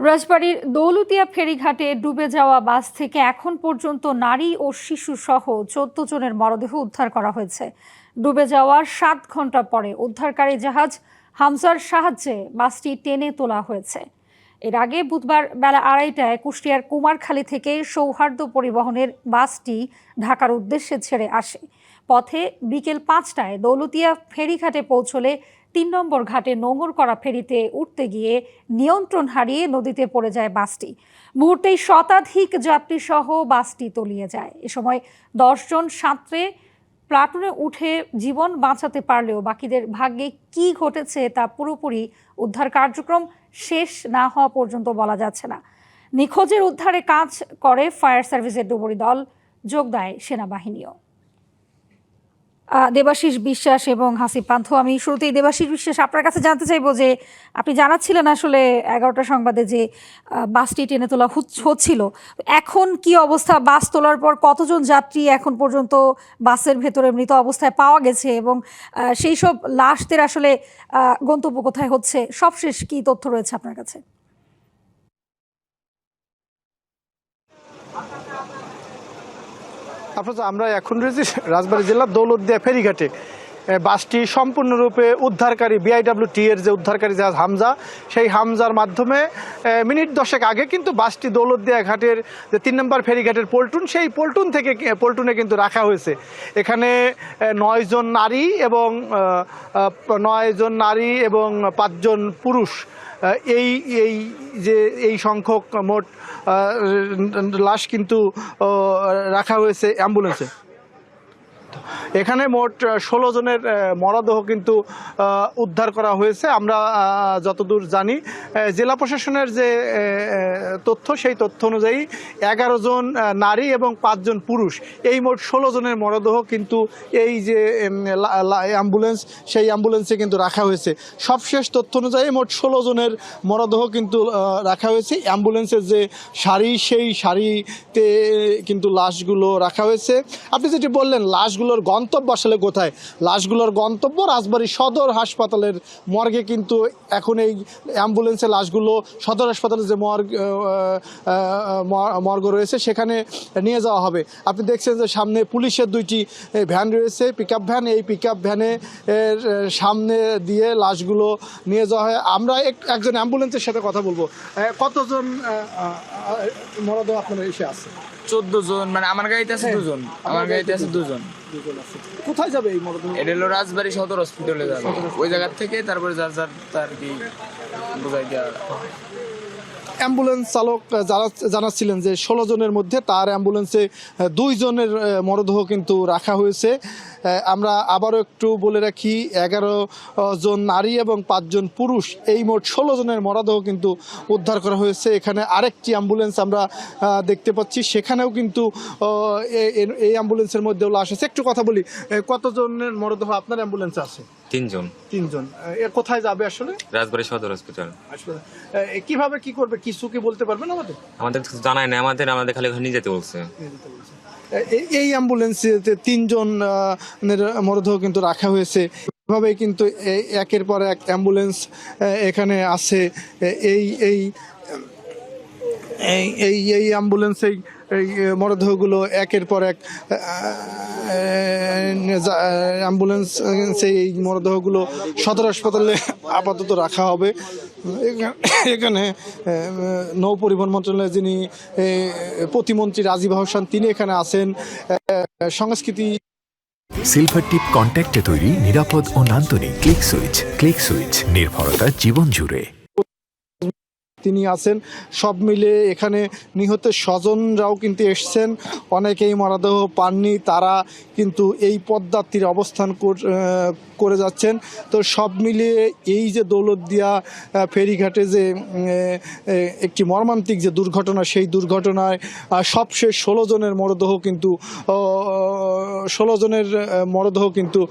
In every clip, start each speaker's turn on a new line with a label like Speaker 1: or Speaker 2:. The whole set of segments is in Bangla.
Speaker 1: রাজবাড়ীর দৌলতিয়া ফেরিঘাটে ডুবে যাওয়া বাস থেকে এখন পর্যন্ত নারী ও শিশু সহ ১৪ জনের মরদেহ উদ্ধার করা হয়েছে। ডুবে যাওয়ার ৭ ঘন্টা পরে উদ্ধারকারী জাহাজ হামজার সাহায্যে বাসটি টেনে তোলা হয়েছে। এর আগে বুধবার বেলা ২:৩০টায় কুষ্টিয়ার কুমারখালী থেকে সৌহার্দ্য পরিবহনের বাসটি ঢাকার উদ্দেশ্যে ছেড়ে আসে। পথে বিকেল ৫টায় দৌলতিয়া ফেরিঘাটে পৌঁছলে ৩ নম্বর ঘাটে নোঙর করা ফেরিতে উঠতে গিয়ে নিয়ন্ত্রণ হারিয়ে নদীতে পড়ে যায় বাসটি। মুহূর্তেই শতাধিক যাত্রী সহ বাসটি তলিয়ে যায়। এ সময় ১০ জন সাঁতরে প্লাটুনে উঠে জীবন বাঁচাতে পারলেও বাকিদের ভাগ্যে কি ঘটেছে তা পুরোপুরি উদ্ধার কার্যক্রম শেষ না হওয়া পর্যন্ত বলা যাচ্ছে না। নিখোঁজের উদ্ধারে কাজ করে ফায়ার সার্ভিসের ডুবুরি দল, যোগ দেয় সেনাবাহিনীও। দেবাশিস বিশ্বাস এবং হাসিব পান্থ, আমি শুরুতেই দেবাশিস বিশ্বাস আপনার কাছে জানতে চাইবো যে আপনি জানাচ্ছিলেন আসলে ১১টা সংবাদে যে বাসটি টেনে তোলা হচ্ছিল, এখন কি অবস্থা? বাস তোলার পর কতজন যাত্রী এখন পর্যন্ত বাসের ভেতরে মৃত অবস্থায় পাওয়া গেছে এবং সেই সব লাশদের আসলে গন্তব্য কোথায় হচ্ছে, সবশেষ কি তথ্য রয়েছে আপনার কাছে?
Speaker 2: আমরা এখন রয়েছি রাজবাড়ী জেলার দৌলতদিয়া ফেরিঘাটে। বাসটি সম্পূর্ণরূপে উদ্ধারকারী BIWT এর যে উদ্ধারকারী জাহাজ হামজা, সেই হামজার মাধ্যমে মিনিট ১০ আগে কিন্তু বাসটি দৌলতদিয়া ঘাটের যে ৩ নম্বর ফেরিঘাটের পল্টুন, সেই পল্টুনে কিন্তু রাখা হয়েছে। এখানে ৯ জন নারী এবং ৫ জন পুরুষ, এই সংখ্যক মোট লাশ কিন্তু রাখা হয়েছে অ্যাম্বুলেন্সে। এখানে মোট ১৬ জনের মরদেহ কিন্তু উদ্ধার করা হয়েছে। আমরা যতদূর জানি, জেলা প্রশাসনের যে তথ্য, সেই তথ্য অনুযায়ী ১১ জন নারী এবং ৫ জন পুরুষ, এই মোট ১৬ জনের মরদেহ কিন্তু এই যে অ্যাম্বুলেন্স, সেই অ্যাম্বুলেন্সে কিন্তু রাখা হয়েছে। সবশেষ তথ্য অনুযায়ী মোট ১৬ জনের মরদেহ কিন্তু রাখা হয়েছে। অ্যাম্বুলেন্সের যে সারি, সেই সারিতে কিন্তু লাশগুলো রাখা হয়েছে। আপনি যেটি বললেন, লাশগুলোর গন্তব্য আসলে কোথায়? লাশগুলোর গন্তব্য রাজবাড়ী সদর হাসপাতালের মর্গে। কিন্তু এখন এই অ্যাম্বুলেন্সের লাশগুলো সদর হাসপাতালের যে মর্গ রয়েছে, সেখানে নিয়ে যাওয়া হবে। আপনি দেখছেন যে সামনে পুলিশের 2টি ভ্যান রয়েছে, পিকআপ ভ্যান। এই পিকআপ ভ্যানের সামনে দিয়ে লাশগুলো নিয়ে যাওয়া হয়। আমরা একজন অ্যাম্বুলেন্সের সাথে কথা বলবো। কতজন মরদেহ আপনার এসে আছে?
Speaker 3: 14 জন, মানে আমার গাড়িতে আছে 2 জন। আমার গাড়িতে আছে 2 জন।
Speaker 2: কোথায় যাবে এই মরদেহ?
Speaker 3: এটা হলো রাজবাড়ী সদর হসপিটালে যাবে। ওই জায়গা থেকে তারপরে যার তার কি বোঝাই দেওয়া।
Speaker 2: অ্যাম্বুলেন্স চালক জানাচ্ছিলেন যে 16 জনের মধ্যে তার অ্যাম্বুলেন্সে 2 জনের মরদেহ কিন্তু রাখা হয়েছে। আমরা আবারও একটু বলে রাখি, 11 জন নারী এবং 5 জন পুরুষ, এই মোট 16 জনের মরদেহ কিন্তু উদ্ধার করা হয়েছে। এখানে আরেকটি অ্যাম্বুলেন্স আমরা দেখতে পাচ্ছি, সেখানেও কিন্তু এই অ্যাম্বুলেন্সের মধ্যেও লাশ আছে। একটু কথা বলি, কতজনের মরদেহ আপনার অ্যাম্বুলেন্সে আছে?
Speaker 4: 3 জন।
Speaker 2: 3 জন। কোথায় যাবে আসলে?
Speaker 4: রাজবাড়ী সদর হসপিটাল।
Speaker 2: আসলে কিভাবে কি করবে, কিছু কি বলতে পারবেন আমাদের?
Speaker 4: আমাদের কিছু জানাই না, আমাদের খালি নিয়ে যেতে বলছে।
Speaker 2: এই অ্যাম্বুলেন্সে 3 জনের মরদেহ কিন্তু রাখা হয়েছে। এভাবে কিন্তু একের পর এক অ্যাম্বুলেন্স এখানে আছে। এই অ্যাম্বুলেন্সেই এই মরদেহগুলো একের পর এক অ্যাম্বুলেন্সে এই মরদেহগুলো সদর হাসপাতালে আপাতত রাখা হবে। এখানে নৌ পরিবহন মন্ত্রণালয়ের যিনি প্রতিমন্ত্রী রাজীব আহসান, তিনি এখানে আছেন। সংস্কৃতি
Speaker 5: সিলভার টিপ কন্ট্যাক্টে তৈরি নিরাপদ ও নান্দনিক ক্লিক সুইচ নির্ভরতা জীবন জুড়ে
Speaker 2: তিনি আছেন। সব মিলে এখানে নিহতের স্বজনরাও কিন্তু এসছেন। অনেকেই মরদেহ পাননি, তারা কিন্তু এই পদ্মার তীরে অবস্থান করে যাচ্ছেন। তো সব মিলিয়ে এই যে দৌলতদিয়া ফেরিঘাটে যে একটি মর্মান্তিক যে দুর্ঘটনা, সেই দুর্ঘটনায় সবশেষ 16 জনের মরদেহ কিন্তু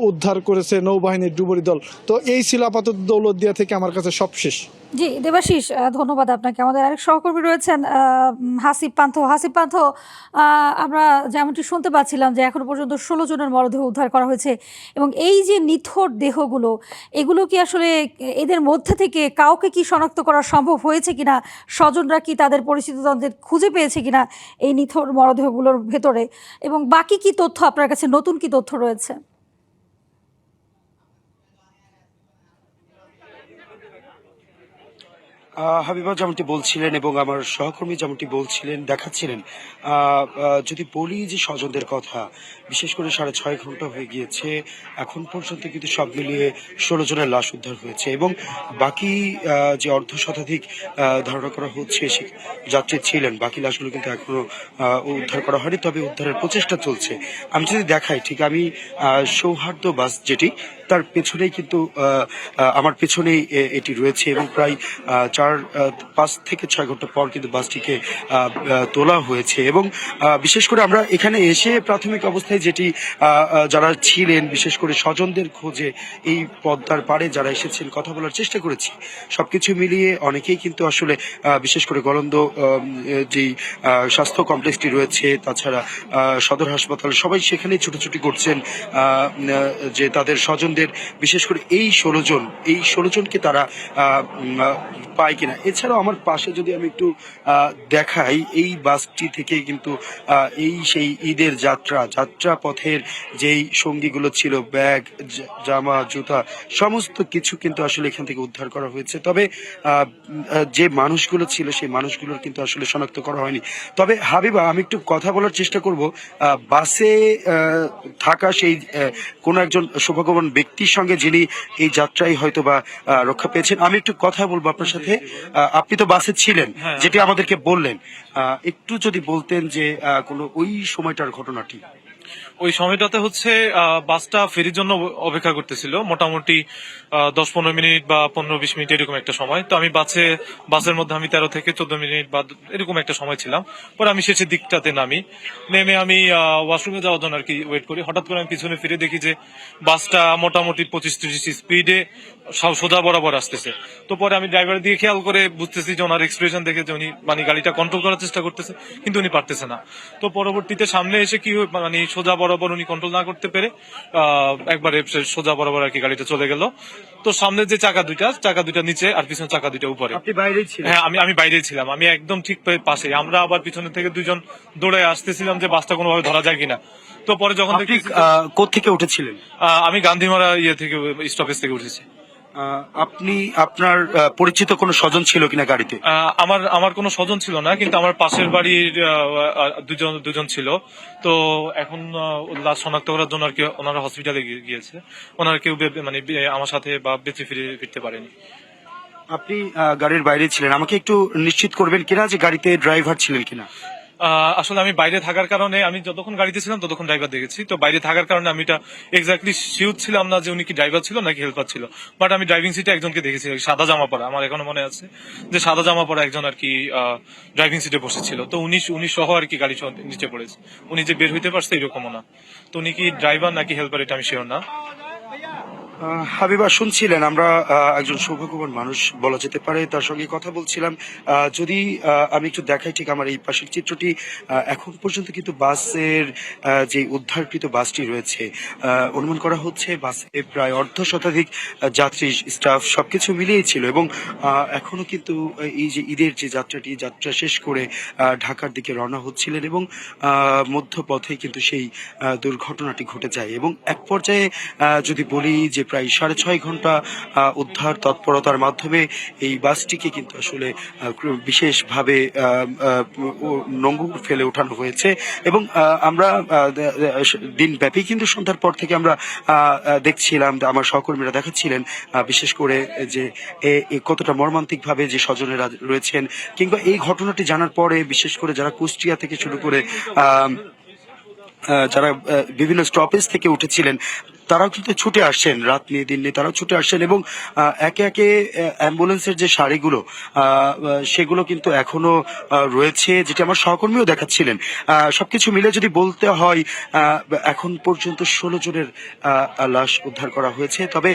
Speaker 2: উদ্ধার করেছে নৌবাহিনীর ডুবুরি দল। তো এই ছিল আপাতত দৌলতদিয়া থেকে আমার কাছে সবশেষ।
Speaker 1: জি দেবাশিস, ধন্যবাদ আপনাকে। আমাদের আরেক সহকর্মী রয়েছেন হাসিব পান্থ। হাসিব পান্থ, আমরা যেমনটি শুনতে পাচ্ছিলাম যে এখনো পর্যন্ত ১৬ জনের মরদেহ উদ্ধার করা হয়েছে এবং এই যে নিথর দেহগুলো, এগুলো কি আসলে এদের মধ্যে থেকে কাউকে কি শনাক্ত করা সম্ভব হয়েছে কিনা, স্বজনরা কি তাদের পরিচিতজনদের খুঁজে পেয়েছে কিনা এই নিথর মরদেহগুলোর ভেতরে, এবং বাকি কি তথ্য আপনার কাছে, নতুন কি তথ্য রয়েছে?
Speaker 6: হাবিবা যেমনটি বলছিলেন এবং আমার সহকর্মী যেমনটি বলছিলেন দেখাচ্ছিলেন, যদি বলি যে স্বজনদের কথা, বিশেষ করে 6.5 ঘন্টা হয়ে গিয়েছে, এখন পর্যন্ত কিন্তু সব মিলিয়ে 16 জনের লাশ উদ্ধার হয়েছে এবং বাকি যে অর্ধ শতাধিক ধারণা করা হচ্ছে যাত্রী ছিলেন, বাকি লাশগুলো কিন্তু এখনো উদ্ধার করা হয়নি, তবে উদ্ধারের প্রচেষ্টা চলছে। আমি যদি দেখাই, ঠিক আমি সৌহার্দ্য বাস যেটি, তার পেছনেই কিন্তু আমার পেছনেই এটি রয়েছে এবং প্রায় 5 থেকে 6 ঘন্টা পর কিন্তু বাসটিকে তোলা হয়েছে এবং বিশেষ করে আমরা এখানে এসে প্রাথমিক অবস্থায় যেটি যারা ছিলেন, বিশেষ করে স্বজনদের খোঁজে এই পদ্মার পাড়ে যারা এসেছেন কথা বলার চেষ্টা করেছি। সবকিছু মিলিয়ে অনেকেই কিন্তু আসলে বিশেষ করে গলন্দ যেই স্বাস্থ্য কমপ্লেক্সটি রয়েছে, তাছাড়া সদর হাসপাতাল, সবাই সেখানেই ছুটোছুটি করছেন যে তাদের স্বজনদের, বিশেষ করে এই 16 জনকে তারা পায় কিনা। এছাড়াও আমার পাশে যদি আমি একটু দেখাই, এই বাসটি থেকে কিন্তু এই সেই ঈদের যাত্রা পথের যেই সঙ্গীগুলো ছিল, ব্যাগ, জামা, জুতা, সমস্ত কিছু কিন্তু আসলে এখান থেকে উদ্ধার করা হয়েছে। তবে যে মানুষগুলো ছিল সেই মানুষগুলোর কিন্তু আসলে শনাক্ত করা হয়নি। তবে হাবিবা, আমি একটু কথা বলার চেষ্টা করব বাসে থাকা সেই কোন একজন সৌভাগ্যবান ব্যক্তির সঙ্গে যিনি এই যাত্রায় হয়তো বা রক্ষা পেয়েছেন। আমি একটু কথা বলবো আপনার সাথে। আপনি তো বাসে ছিলেন, যেটি আমাদেরকে বললেন, একটু যদি বলতেন যে কোনো ওই সময়টার ঘটনাটি।
Speaker 7: ওই সময়টাতে হচ্ছে বাসটা ফেরির জন্য অপেক্ষা করতেছিল মোটামুটি 10-15 মিনিট বা 15-20 মিনিট এরকম একটা সময়। তো আমি বাসের মধ্যে আমি 13 থেকে 14 মিনিট বা এরকম একটা সময় ছিলাম। পরে আমি শেষের দিকটাতে নেমে আমি ওয়াশরুমে যাওয়ার জন্য আর কি ওয়েট করি। হঠাৎ করে আমি পিছনে ফিরে দেখি যে বাসটা মোটামুটি 25-30 স্পিডে সোজা বরাবর আসতেছে। তো পরে আমি ড্রাইভার দিয়ে খেয়াল করে বুঝতেছি যে ওনার এক্সপ্রেশন দেখে যে উনি মানে গাড়িটা কন্ট্রোল করার চেষ্টা করতেছে, কিন্তু উনি পারতেছে না। তো পরবর্তীতে সামনে এসে কি মানে সোজা বরাবর উনি কন্ট্রোল না করতে পেরে একবারে সোজা বরাবর আর কি গাড়িটা চলে গেল। তো সামনে যে চাকা দুইটা নিচে আর পিছনে চাকা দুইটা উপরে।
Speaker 6: আপনি বাইরেই ছিলেন?
Speaker 7: হ্যাঁ, আমি বাইরেই ছিলাম। আমি একদম ঠিক পাশে। আমরা আবার পিছনে থেকে 2 জন দৌড়ে আসতেছিলাম যে বাসটা কোনোভাবে ধরা যায় কিনা। তো পরে যখন
Speaker 6: আপনি কোত্থেকে উঠেছিলেন?
Speaker 7: আমি গান্ধীমারা থেকে স্টপেজ থেকে উঠেছি।
Speaker 6: আপনি আপনার পরিচিত কোনো স্বজন ছিল কিনা গাড়িতে?
Speaker 7: আমার কোনো স্বজন ছিল না, কিন্তু আমার পাশের বাড়ির দুজন ছিল। তো এখন লাশ শনাক্ত করার জন্য আর কি ওনারা হসপিটালে গিয়েছে। ওনারা কেউ মানে আমার সাথে বা বেঁচে ফিরতে পারেনি।
Speaker 6: আপনি গাড়ির বাইরে ছিলেন, আমাকে একটু নিশ্চিত করবেন কিনা যে গাড়িতে ড্রাইভার ছিলেন কিনা?
Speaker 7: আসলে আমি বাইরে থাকার কারণে, আমি যতক্ষণ গাড়িতে ছিলাম ততক্ষণ ড্রাইভার দেখেছি। তো বাইরে থাকার কারণে আমি এটা এক্স্যাক্টলি শিওর ছিলাম না যে উনি কি ড্রাইভার ছিল নাকি হেল্পার ছিল। বাট আমি ড্রাইভিং সিটে একজনকে দেখেছি, সাদা জামা পরা, আমার এখনো মনে আছে যে সাদা জামা পরা একজন আর কি ড্রাইভিং সিটে বসেছিল। তো উনি সহ আর কি গাড়ি নিচে পড়েছে। উনি যে বের হইতে পারছে এরকমও না। তো উনি কি ড্রাইভার নাকি হেল্পার এটা আমি শিওর না।
Speaker 6: হাবিবা, শুনছিলেন আমরা একজন সৌভাগ্যবান মানুষ বলা যেতে পারে, তার সঙ্গে কথা বলছিলাম। যদি আমি একটু দেখাই, ঠিক আমার এই পাশের চিত্রটি, এখন পর্যন্ত কিন্তু বাসের যে উদ্ধারকৃত বাসটি রয়েছে, অনুমান করা হচ্ছে বাসে প্রায় অর্ধ শতাধিক যাত্রী, স্টাফ সবকিছু মিলিয়েই ছিল এবং এখনো কিন্তু এই যে ঈদের যে যাত্রা শেষ করে ঢাকার দিকে রওনা হচ্ছিলেন এবং মধ্যপথে কিন্তু সেই দুর্ঘটনাটি ঘটে যায় এবং এক পর্যায়ে যদি বলি যে প্রায় 6.5 ঘন্টা উদ্ধার তৎপরতার মাধ্যমে এই বাসটিকে কিন্তু আসলে বিশেষভাবে নোঙর ফেলে ওঠানো হয়েছে এবং আমরা দিনব্যাপী কিন্তু সন্ধ্যার পর থেকে আমরা দেখছিলাম, আমার সহকর্মীরা দেখাচ্ছিলেন বিশেষ করে যে কতটা মর্মান্তিক ভাবে যে স্বজনেরা রয়েছেন, কিংবা এই ঘটনাটি জানার পরে বিশেষ করে যারা কুষ্টিয়া থেকে শুরু করে যারা বিভিন্ন স্টপেজ থেকে উঠেছিলেন, তারাও কিন্তু ছুটে আসছেন, রাত নিয়ে দিন নিয়ে তারাও ছুটে আসছেন এবং একে একে অ্যাম্বুলেন্সের যে সারিগুলো সেগুলো কিন্তু এখনো রয়েছে, যেটি আমার সহকর্মীও দেখাচ্ছিলেন। সবকিছু মিলে যদি বলতে হয় এখন পর্যন্ত 16 জনের লাশ উদ্ধার করা হয়েছে। তবে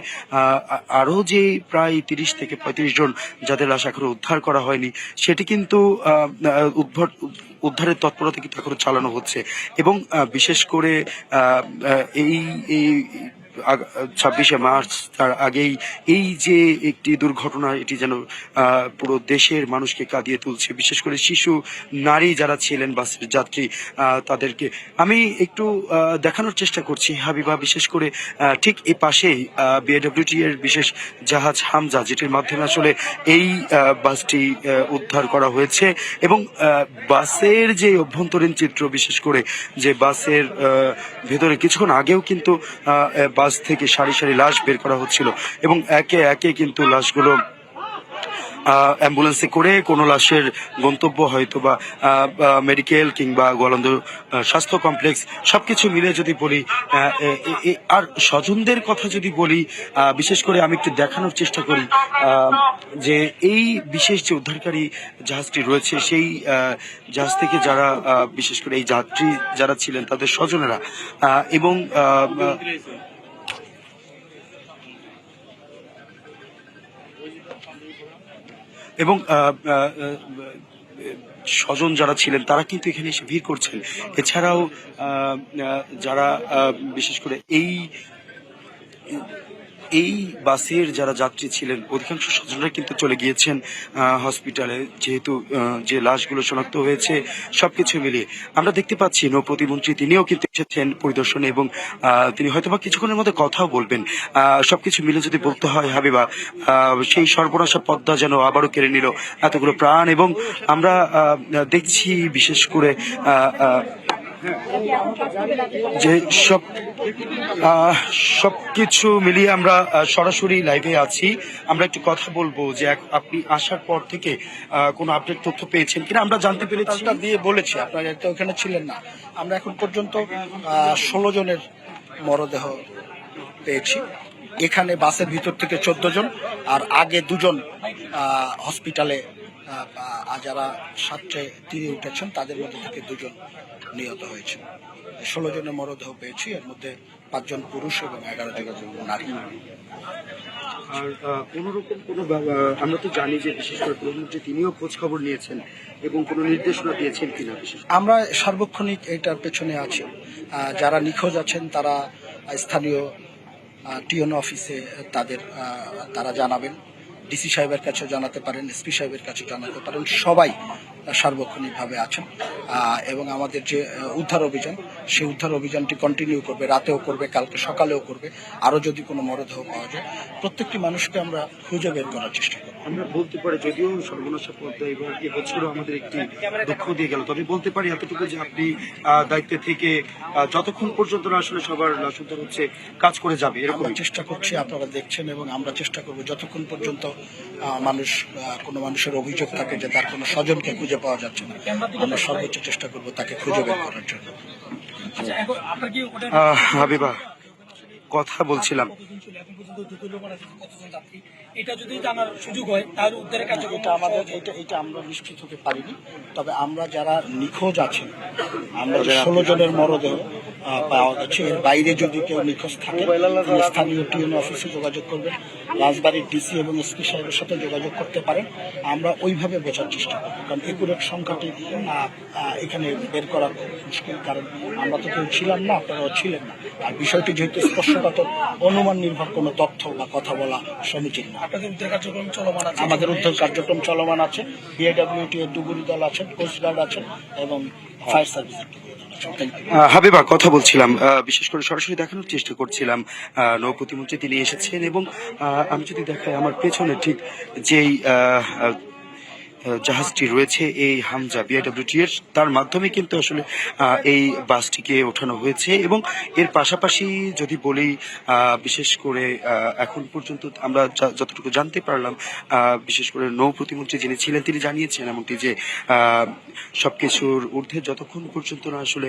Speaker 6: আরো যে প্রায় 30 থেকে 35 জন যাদের লাশ এখনো উদ্ধার করা হয়নি, সেটি কিন্তু উদ্ধারের তৎপরতা কিন্তু এখনো চালানো হচ্ছে এবং বিশেষ করে এই 26শে মার্চ তার আগেই এই যে একটি দুর্ঘটনা, এটি যেন পুরো দেশের মানুষকে কাঁদিয়ে তুলছে। বিশেষ করে শিশু, নারী যারা ছিলেন বাসের যাত্রী, তাদেরকে আমি একটু দেখানোর চেষ্টা করছি হাবিবা। বিশেষ করে ঠিক এই পাশেই বিএডব্লিউটি এর বিশেষ জাহাজ হামজা, যেটির মাধ্যমে আসলে এই বাসটি উদ্ধার করা হয়েছে এবং বাসের যে অভ্যন্তরীণ চিত্র, বিশেষ করে যে বাসের ভেতরে কিছুক্ষণ আগেও কিন্তু বাস থেকে সারি সারি লাশ বের করা হচ্ছিল এবং একে একে কিন্তু লাশগুলো অ্যাম্বুলেন্সে করে কোনো লাশের গন্তব্য হয়তো বা মেডিকেল কিংবা গোয়ালন্দ স্বাস্থ্য কমপ্লেক্স, সবকিছু মিলে যদি বলি। আর স্বজনদের কথা যদি বলি, বিশেষ করে আমি একটু দেখানোর চেষ্টা করি যে এই বিশেষ যে উদ্ধারকারী জাহাজটি রয়েছে, সেই জাহাজ থেকে যারা বিশেষ করে এই যাত্রী যারা ছিলেন তাদের স্বজনেরা এবং স্বজন যারা ছিলেন তারা কিন্তু এখানে এসে ভিড় করছেন। এছাড়াও যারা বিশেষ করে এই বাসের যারা যাত্রী ছিলেন, অধিকাংশ স্বজনরা কিন্তু চলে গিয়েছেন হসপিটালে, যেহেতু যে লাশগুলো শনাক্ত হয়েছে। সবকিছু মিলিয়ে আমরা দেখতে পাচ্ছি নৌ প্রতিমন্ত্রী তিনিও কিন্তু এসেছেন পরিদর্শনে এবং তিনি হয়তোবা কিছুক্ষণের মধ্যে কথাও বলবেন। সবকিছু মিলে যদি বলতে হয় হাবিবা, সেই সর্বনাশা পদ্মা যেন আবারও কেড়ে নিল এতগুলো প্রাণ এবং আমরা দেখছি বিশেষ করে যে সবকিছু মিলিয়ে আমরা সরাসরি লাইভে আছি। আমরা একটু কথা বলবো যে আপনি আসার পর থেকে কোনো আপডেট তথ্য পেয়েছেন কিনা। আমরা জানতে পেরেছি
Speaker 8: দিয়ে বলেছি, আপনারা তো ওখানে ছিলেন না। আমরা এখন পর্যন্ত 16 জনের মরদেহ পেয়েছি। এখানে বাসের ভিতর থেকে 14 জন, আর আগে 2 জন হসপিটালে যারা সাতটে তীরে উঠেছেন তাদের মধ্যে থেকে 2 জন নিহত হয়েছে। 16 জনের মরদেহ পেয়েছি, এর মধ্যে 5 জন পুরুষ এবং 11 জন নারী।
Speaker 6: আর কোন রকম আমরা তো জানি যে বিশেষ করে প্রধানমন্ত্রী তিনিও খোঁজ খবর নিয়েছেন এবং কোনো নির্দেশনা দিয়েছেন কিনা। বিশেষ
Speaker 8: আমরা সার্বক্ষণিক এটার পেছনে আছি। যারা নিখোঁজ আছেন তারা স্থানীয় টিএন অফিসে তারা জানাবেন, ডিসি সাহেবের কাছে জানাতে পারেন, এসপি সাহেবের কাছে জানাতে পারেন। সবাই সার্বক্ষণিকভাবে আছেন এবং আমাদের যে উদ্ধার অভিযান, সেই উদ্ধার অভিযানটি কন্টিনিউ করবে, রাতেও করবে, কালকে সকালেও করবে। আরও যদি কোনো মরদেহ পাওয়া যায়, প্রত্যেকটি মানুষকে আমরা খুঁজে বের করার চেষ্টা করব।
Speaker 6: আমরা বলতে পারি, যদিও সর্বনাশা পদ্মা এবার এবছরও আমাদের একটি দুঃখ দিয়ে গেল, তবে বলতে পারি এতটুকু যে আপনি দায়িত্বে থেকে যতক্ষণ পর্যন্ত না আসলে সবার লাশ উদ্ধার হচ্ছে কাজ করে যাবে, এরকম
Speaker 8: চেষ্টা করছি। আপনারা দেখছেন এবং আমরা চেষ্টা করব যতক্ষণ পর্যন্ত কোনো মানুষের অভিযোগ থাকে যে তার কোনো স্বজনকে খুঁজে পাওয়া যাচ্ছে না, আমরা সর্বোচ্চ চেষ্টা করব তাকে খুঁজে বের করার জন্য।
Speaker 6: হাবিবা, কথা বলছিলাম,
Speaker 8: এটা যদি জানার সুযোগ হয় তাহলে উদ্ধারের কাছে এটা আমরা নিশ্চিত হতে পারিনি। তবে আমরা যারা নিখোঁজ আছেন, আমরা 16 জনের মরদেহ পাওয়া গেছে। এর বাইরে যদি কেউ নিখোঁজ থাকে, স্থানীয় টিএন অফিসে যোগাযোগ করবেন, রাজবাড়ির ডিসি এবং এসপি সাহেবের সাথে যোগাযোগ করতে পারেন। আমরা ওইভাবে বোঝার চেষ্টা করব, কারণ একুরেট সংখ্যাটি এখানে বের করা খুব মুশকিল, কারণ আমরা তো কেউ ছিলাম না, আপনারাও ছিলেন না। আর বিষয়টি যেহেতু স্পর্শকাতর, অনুমান নির্ভর কোনো তথ্য বা কথা বলা সমীচীন না। আপনাদের উদ্ধার কার্যক্রম চলমান আছে? আমাদের উদ্ধার কার্যক্রম চলমান আছে। বিএডব্লিউটি এর ডুবুরি দল আছেন, কোস্টগার্ড আছেন এবং ফায়ার সার্ভিস।
Speaker 6: হাবিবা, কথা বলছিলাম, বিশেষ করে সরাসরি দেখানোর চেষ্টা করছিলাম নৌ প্রতিমন্ত্রী তিনি এসেছেন এবং আমি যদি দেখাই আমার পেছনে ঠিক যেই জাহাজটি রয়েছে এই হামজা বিআইডব্লিউটি এর, তার মাধ্যমে কিন্তু আসলে এই বাসটিকে ওঠানো হয়েছে। এবং এর পাশাপাশি যদি বলি বিশেষ করে এখন পর্যন্ত আমরা যতটুকু জানতে পারলাম, বিশেষ করে নৌ প্রতিমন্ত্রী যিনি ছিলেন তিনি জানিয়েছেন এমনটি যে সবকিছুর ঊর্ধ্বে যতক্ষণ পর্যন্ত না আসলে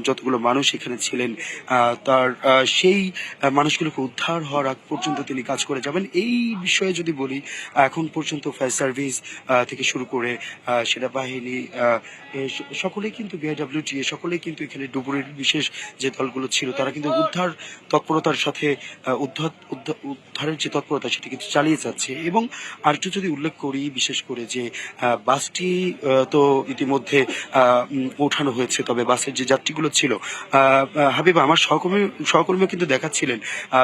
Speaker 6: যতগুলো মানুষ এখানে ছিলেন তার সেই মানুষগুলোকে উদ্ধার হওয়ার আগ পর্যন্ত তিনি কাজ করে যাবেন। এই বিষয়ে যদি বলি, এখন পর্যন্ত ফায়ার সার্ভিস থেকে শুরু করে সেনাবাহিনী সকলেই কিন্তু বিআইডব্লিউটি সকলেই কিন্তু এখানে ডুবুরির বিশেষ যে দলগুলো ছিল তারা কিন্তু উদ্ধার তৎপরতার সাথে উদ্ধারের যে তৎপরতা সেটি কিন্তু চালিয়ে যাচ্ছে। এবং আরেকটু যদি উল্লেখ করি বিশেষ করে যে বাসটি তো ইতিমধ্যে ওঠানো হয়েছে, তবে বাসের যে যাত্রীগুলো ছিল হাবিবা আমার সহকর্মীও কিন্তু দেখাচ্ছিলেন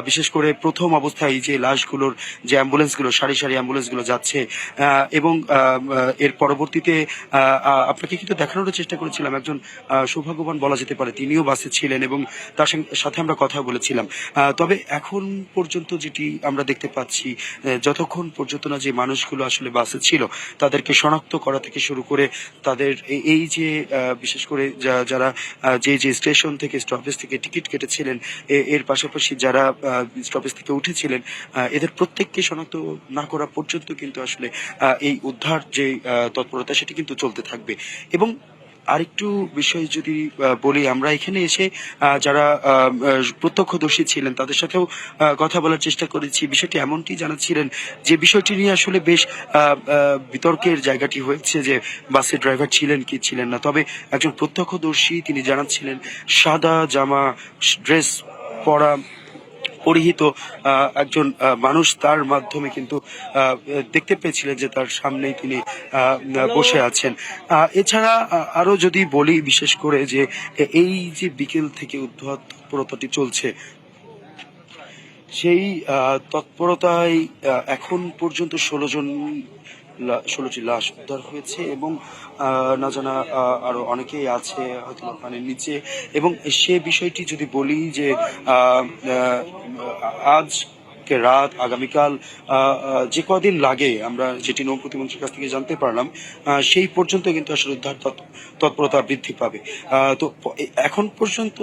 Speaker 6: বিশেষ করে প্রথম অবস্থায় যে লাশগুলোর যে অ্যাম্বুলেন্সগুলো সারি সারি অ্যাম্বুলেন্সগুলো যাচ্ছে এবং এর পরবর্তীতে আপনাকে কিন্তু দেখানোর চেষ্টা করেছিলাম একজন সৌভাগ্যবান বলা যেতে পারে, তিনিও বাসে ছিলেন এবং তার সাথে আমরা কথা বলেছিলাম। তবে এখন পর্যন্ত যেটি আমরা দেখতে পাচ্ছি, যতক্ষণ পর্যন্ত না যে মানুষগুলো আসলে বাসে ছিল তাদেরকে শনাক্ত করা থেকে শুরু করে তাদের এই যে বিশেষ করে যারা যে স্টেশন থেকে স্টপেজ থেকে টিকিট কেটেছিলেন, এর পাশাপাশি যারা স্টপেজ থেকে উঠেছিলেন, এদের প্রত্যেককে শনাক্ত না করা পর্যন্ত কিন্তু আসলে এই উদ্ধার যে তৎপরতা সেটি কিন্তু চলতে থাকবে। এবং আরেকটু বিষয় যদি বলি, আমরা এখানে এসে যারা প্রত্যক্ষদর্শী ছিলেন তাদের সাথেও কথা বলার চেষ্টা করেছি। বিষয়টি এমনটি জানাচ্ছিলেন যে বিষয়টি নিয়ে আসলে বেশ বিতর্কের জায়গাটি হয়েছে যে বাসের ড্রাইভার ছিলেন কি ছিলেন না। তবে একজন প্রত্যক্ষদর্শী তিনি জানাচ্ছিলেন সাদা জামা ড্রেস পরিহিত একজন মানুষ তার মাধ্যমে কিন্তু দেখতে পেয়েছিলেন যে তার সামনেই তিনি বসে আছেন। এছাড়া আরো যদি বলি বিশেষ করে যে এই যে বিকেল থেকে উদ্ধার তৎপরতাটি চলছে, সেই তৎপরতায় এখন পর্যন্ত 16টি লাশ উদ্ধার হয়েছে এবং না জানা আরো অনেকেই আছে হয়তো পানির নিচে। এবং সে বিষয়টি যদি বলি যে আজকে রাত আগামীকাল যে কদিন লাগে আমরা যেটি নৌ প্রতিমন্ত্রীর কাছ থেকে জানতে পারলাম, সেই পর্যন্ত কিন্তু আসলে উদ্ধার তৎপরতা বৃদ্ধি পাবে। তো এখন পর্যন্ত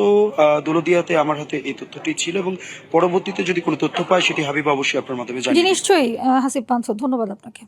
Speaker 6: দোলদিয়াতে আমার হাতে এই তথ্যটি ছিল এবং পরবর্তীতে যদি কোনো তথ্য পাই সেটি হাবিব অবশ্যই আপনার মাধ্যমে জানিয়ে
Speaker 1: নিশ্চয়ই হাসিব পানসো, ধন্যবাদ আপনাকে।